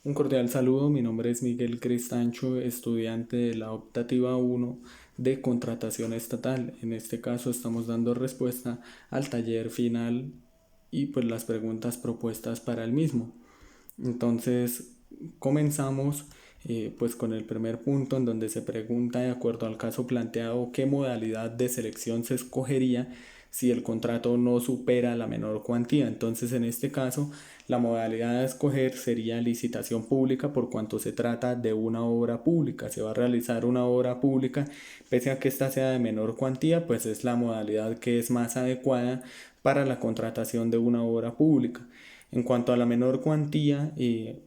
Un cordial saludo, mi nombre es Miguel Cristancho, estudiante de la optativa 1 de contratación estatal. En este caso estamos dando respuesta al taller final y pues las preguntas propuestas para el mismo. Entonces comenzamos pues con el primer punto en donde se pregunta de acuerdo al caso planteado qué modalidad de selección se escogería si el contrato no supera la menor cuantía. Entonces en este caso la modalidad a escoger sería licitación pública por cuanto se trata de una obra pública. Se va a realizar una obra pública, pese a que ésta sea de menor cuantía, pues es la modalidad que es más adecuada para la contratación de una obra pública. En cuanto a la menor cuantía,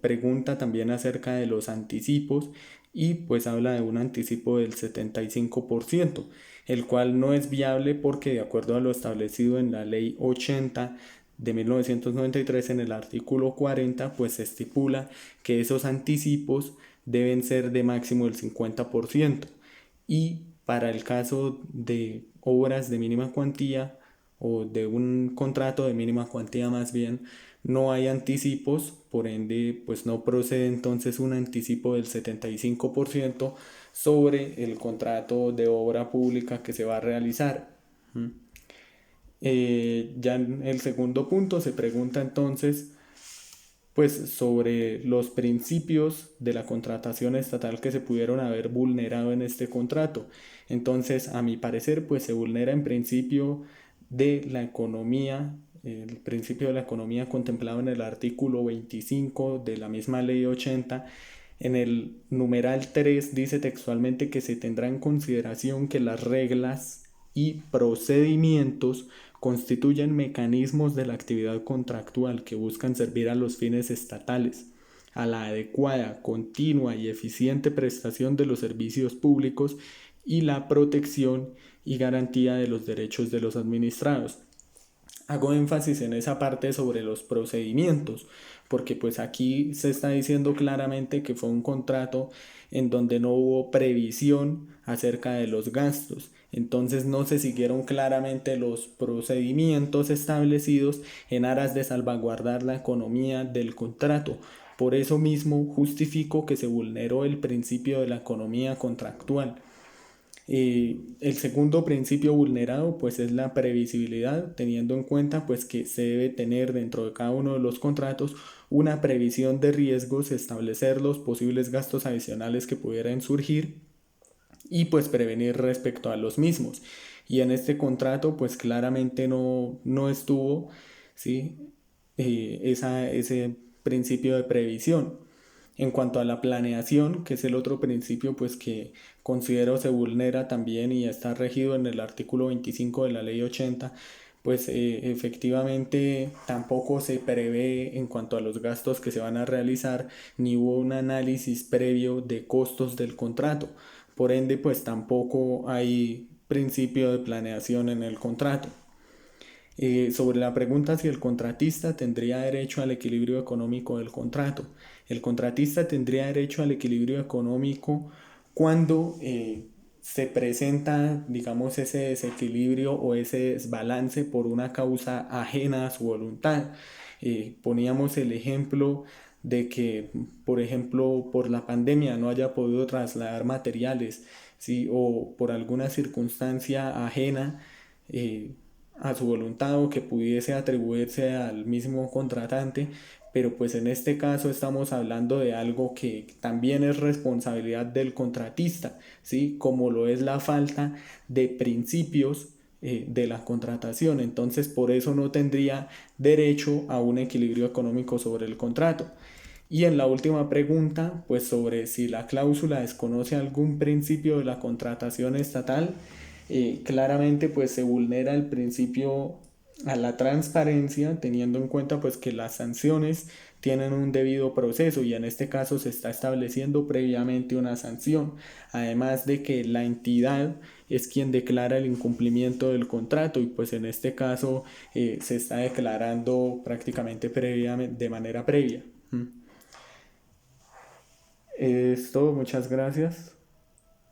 pregunta también acerca de los anticipos y pues habla de un anticipo del 75%, el cual no es viable porque de acuerdo a lo establecido en la ley 80 de 1993 en el artículo 40 pues se estipula que esos anticipos deben ser de máximo el 50% y para el caso de obras de mínima cuantía o de un contrato de mínima cuantía más bien, no hay anticipos, por ende pues no procede entonces un anticipo del 75% sobre el contrato de obra pública que se va a realizar. Ya en el segundo punto se pregunta entonces pues sobre los principios de la contratación estatal que se pudieron haber vulnerado en este contrato. Entonces, a mi parecer, pues se vulnera en principio de la economía, el principio de la economía contemplado en el artículo 25 de la misma ley 80. En el numeral 3 dice textualmente que se tendrá en consideración que las reglas y procedimientos constituyen mecanismos de la actividad contractual que buscan servir a los fines estatales, a la adecuada, continua y eficiente prestación de los servicios públicos y la protección y garantía de los derechos de los administrados. Hago énfasis en esa parte sobre los procedimientos, porque pues aquí se está diciendo claramente que fue un contrato en donde no hubo previsión acerca de los gastos. Entonces no se siguieron claramente los procedimientos establecidos en aras de salvaguardar la economía del contrato. Por eso mismo justifico que se vulneró el principio de la economía contractual. El segundo principio vulnerado pues es la previsibilidad, teniendo en cuenta pues que se debe tener dentro de cada uno de los contratos una previsión de riesgos, establecer los posibles gastos adicionales que pudieran surgir y pues prevenir respecto a los mismos. Y en este contrato pues claramente no estuvo, ¿sí? Ese principio de previsión. En cuanto a la planeación, que es el otro principio pues que considero se vulnera también y está regido en el artículo 25 de la ley 80, pues efectivamente tampoco se prevé en cuanto a los gastos que se van a realizar, ni hubo un análisis previo de costos del contrato. Por ende, pues tampoco hay principio de planeación en el contrato. Sobre la pregunta si el contratista tendría derecho al equilibrio económico del contrato. El contratista tendría derecho al equilibrio económico cuando se presenta, digamos, ese desequilibrio o ese desbalance por una causa ajena a su voluntad. Poníamos el ejemplo de que, por ejemplo, por la pandemia no haya podido trasladar materiales, ¿sí? O por alguna circunstancia ajena eh, a su voluntad o que pudiese atribuirse al mismo contratante, pero pues en este caso estamos hablando de algo que también es responsabilidad del contratista, ¿sí? Como lo es la falta de principios de la contratación. Entonces por eso no tendría derecho a un equilibrio económico sobre el contrato. Y en la última pregunta, pues sobre si la cláusula desconoce algún principio de la contratación estatal, claramente pues se vulnera el principio a la transparencia, teniendo en cuenta pues que las sanciones tienen un debido proceso y en este caso se está estableciendo previamente una sanción, además de que la entidad es quien declara el incumplimiento del contrato y pues en este caso se está declarando prácticamente previamente, de manera previa. Es todo, muchas gracias.